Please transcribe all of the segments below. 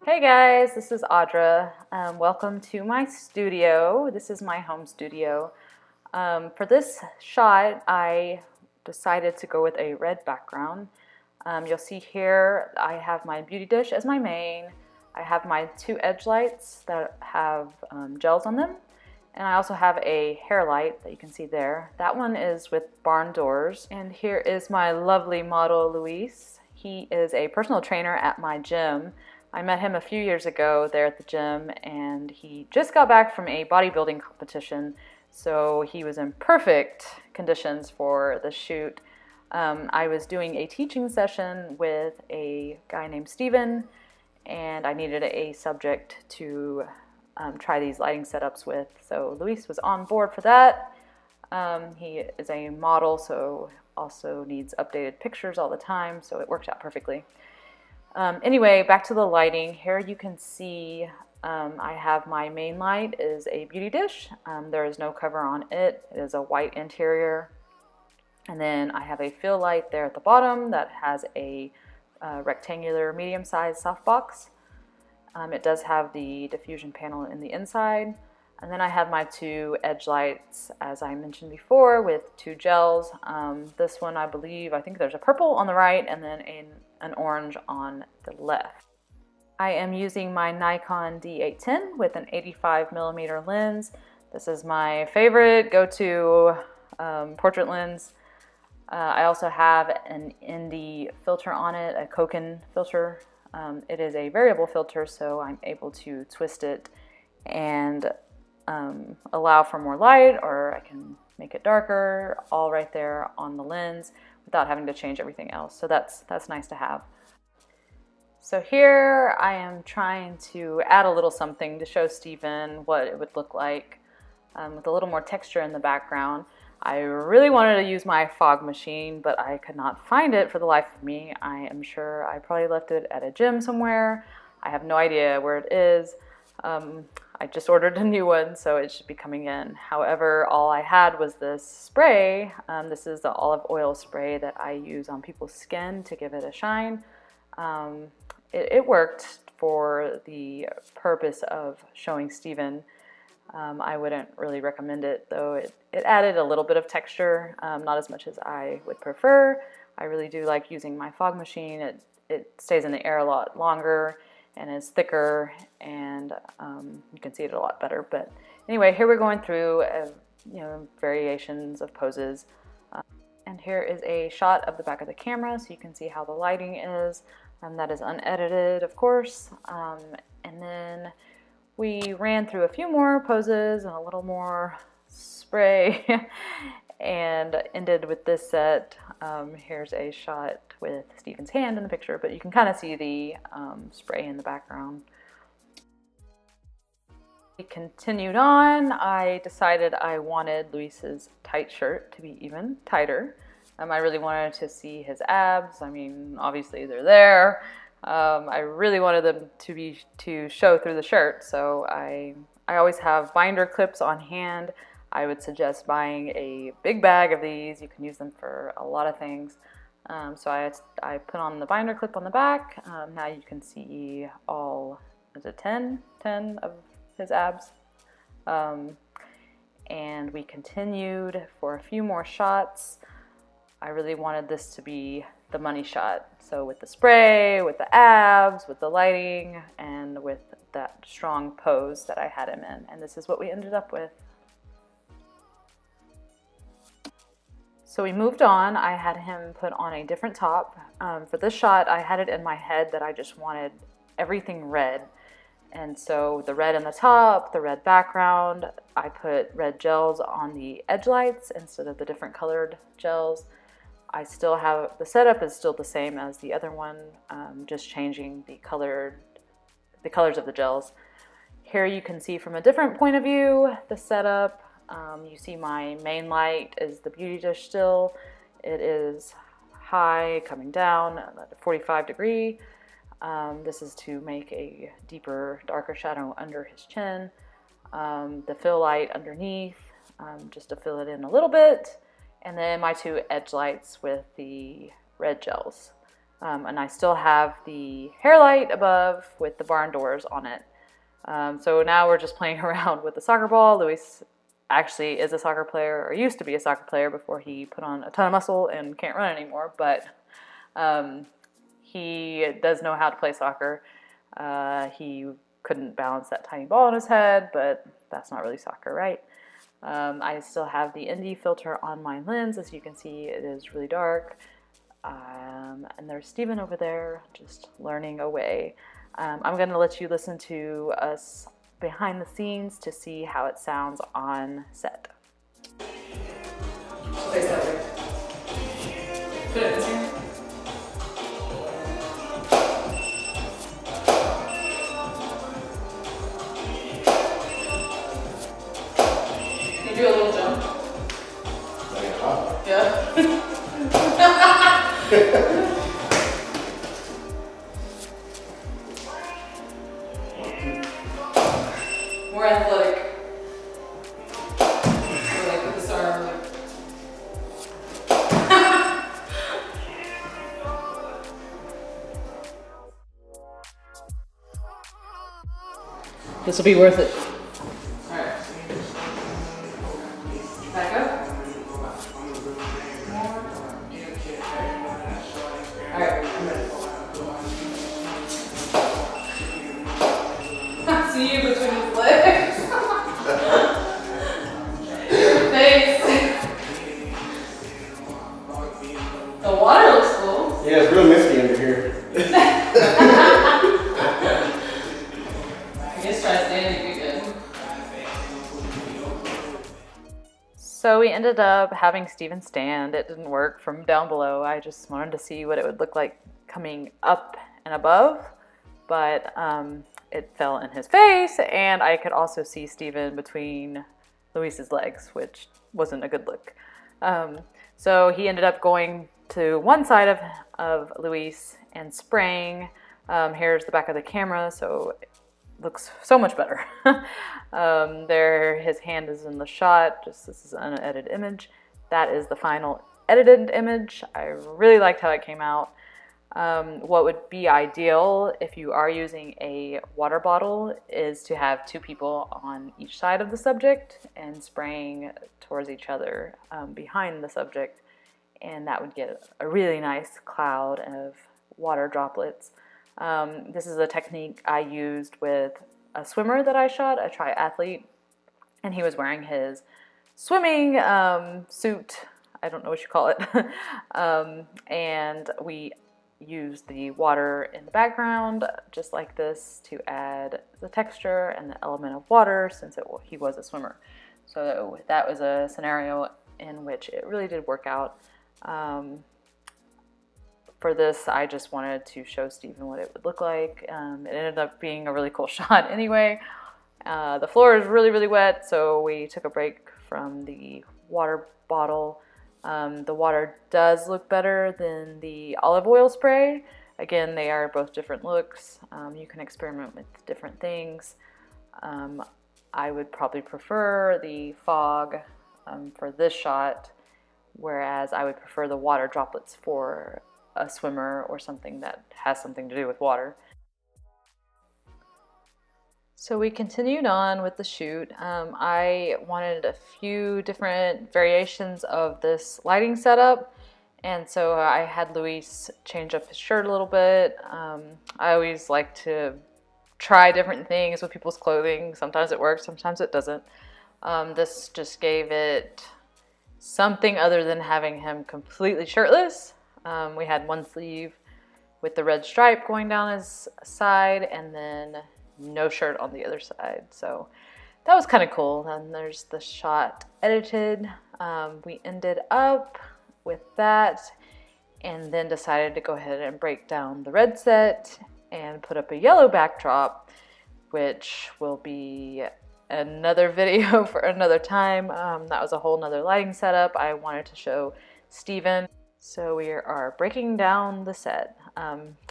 Hey guys, this is Audra. Welcome to my studio. This is my home studio. For this shot, I decided to go with a red background. You'll see here I have my beauty dish as my main. I have my two edge lights that have gels on them. And I also have a hair light that you can see there. That one is with barn doors. And here is my lovely model, Luis. He is a personal trainer at my gym. I met him a few years ago there at the gym, and he just got back from a bodybuilding competition, so he was in perfect conditions for the shoot. I was doing a teaching session with a guy named Steven, and I needed a subject to try these lighting setups with, so Luis was on board for that. He is a model, so also needs updated pictures all the time, so it worked out perfectly. Anyway, back to the lighting. Here you can see I have my main light is a beauty dish. There is no cover on it. It is a white interior. And then I have a fill light there at the bottom that has a rectangular medium-sized softbox. It does have the diffusion panel in the inside. And then I have my two edge lights, as I mentioned before, with two gels. This one, I think there's a purple on the right and then an orange on the left. I am using my Nikon D810 with an 85mm lens. This is my favorite go-to portrait lens. I also have an ND filter on it, a Koken filter. It is a variable filter, so I'm able to twist it and allow for more light, or I can make it darker, all right there on the lens without having to change everything else. So that's nice to have. So here I am trying to add a little something to show Steven what it would look like with a little more texture in the background. I really wanted to use my fog machine, but I could not find it for the life of me. I am sure I probably left it at a gym somewhere. I have no idea where it is. I just ordered a new one, so it should be coming in. However, all I had was this spray. This is the olive oil spray that I use on people's skin to give it a shine. It worked for the purpose of showing Steven. I wouldn't really recommend it, though. It added a little bit of texture, not as much as I would prefer. I really do like using my fog machine. It stays in the air a lot longer and is thicker, and you can see it a lot better. But anyway, here we're going through variations of poses. And here is a shot of the back of the camera, so you can see how the lighting is. That is unedited, of course. And then we ran through a few more poses and a little more spray and ended with this set. Here's a shot with Steven's hand in the picture, but you can kind of see the spray in the background. We continued on. I decided I wanted Luis's tight shirt to be even tighter. I really wanted to see his abs. I mean, obviously they're there. I really wanted them to show through the shirt, so I always have binder clips on hand. I would suggest buying a big bag of these. You can use them for a lot of things. So I put on the binder clip on the back. Now you can see all, is it 10 of his abs? And we continued for a few more shots. I really wanted this to be the money shot. So with the spray, with the abs, with the lighting, and with that strong pose that I had him in. And this is what we ended up with. So we moved on. I had him put on a different top. For this shot, I had it in my head that I just wanted everything red. And so the red in the top, the red background, I put red gels on the edge lights instead of the different colored gels. I still have, the setup is still the same as the other one, just changing the colors of the gels. Here you can see from a different point of view the setup. You see my main light is the beauty dish still. It is high, coming down at 45 degree. This is to make a deeper, darker shadow under his chin. The fill light underneath, just to fill it in a little bit. And then my two edge lights with the red gels. And I still have the hair light above with the barn doors on it. So now we're just playing around with the soccer ball. Luis actually is a soccer player, or used to be a soccer player before he put on a ton of muscle and can't run anymore, but he does know how to play soccer. He couldn't balance that tiny ball on his head, but that's not really soccer, right? I still have the ND filter on my lens. As you can see, it is really dark. And there's Steven over there just learning away. I'm going to let you listen to us behind the scenes to see how it sounds on set. Face that way. Put it this hand. Can you do a little jump? Yeah. More athletic. Or like with this arm. Like. This will be worth it. Alright. Back up. More. Alright, I'm ready. See you between his legs. Your face. The water looks cool. Yeah, it's real misty under here. I guess try standing again. So we ended up having Steven stand. It didn't work from down below. I just wanted to see what it would look like coming up and above, but it fell in his face, and I could also see Steven between Luis's legs, which wasn't a good look. So he ended up going to one side of Luis and spraying. Here's the back of the camera, so it looks so much better. There, his hand is in the shot. This is an unedited image. That is the final edited image. I really liked how it came out. What would be ideal if you are using a water bottle is to have two people on each side of the subject and spraying towards each other behind the subject, and that would get a really nice cloud of water droplets. This is a technique I used with a swimmer that I shot, a triathlete, and he was wearing his swimming suit, I don't know what you call it, and we use the water in the background just like this to add the texture and the element of water, since he was a swimmer. So that was a scenario in which it really did work out. For this, I just wanted to show Steven what it would look like. It ended up being a really cool shot anyway. The floor is really, really wet, so we took a break from the water bottle. The water does look better than the olive oil spray. Again, they are both different looks. You can experiment with different things. I would probably prefer the fog for this shot, whereas I would prefer the water droplets for a swimmer or something that has something to do with water. So we continued on with the shoot. I wanted a few different variations of this lighting setup, and so I had Luis change up his shirt a little bit. I always like to try different things with people's clothing. Sometimes it works, sometimes it doesn't. This just gave it something other than having him completely shirtless. We had one sleeve with the red stripe going down his side, and then no shirt on the other side. So that was kind of cool. And there's the shot edited. We ended up with that, and then decided to go ahead and break down the red set and put up a yellow backdrop, which will be another video for another time. That was a whole nother lighting setup I wanted to show Steven. So we are breaking down the set.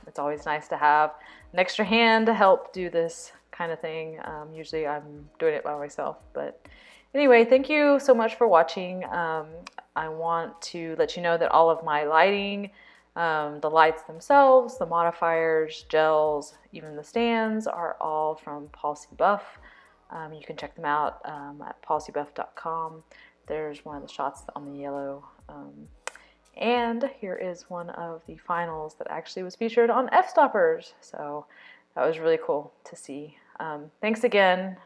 It's always nice to have an extra hand to help do this kind of thing. Usually I'm doing it by myself, but anyway, thank you so much for watching. I want to let you know that all of my lighting The lights themselves, the modifiers, gels, even the stands are all from Policy Buff. You can check them out at policybuff.com. There's one of the shots on the yellow. And here is one of the finals that actually was featured on F-Stoppers. So that was really cool to see. Thanks again.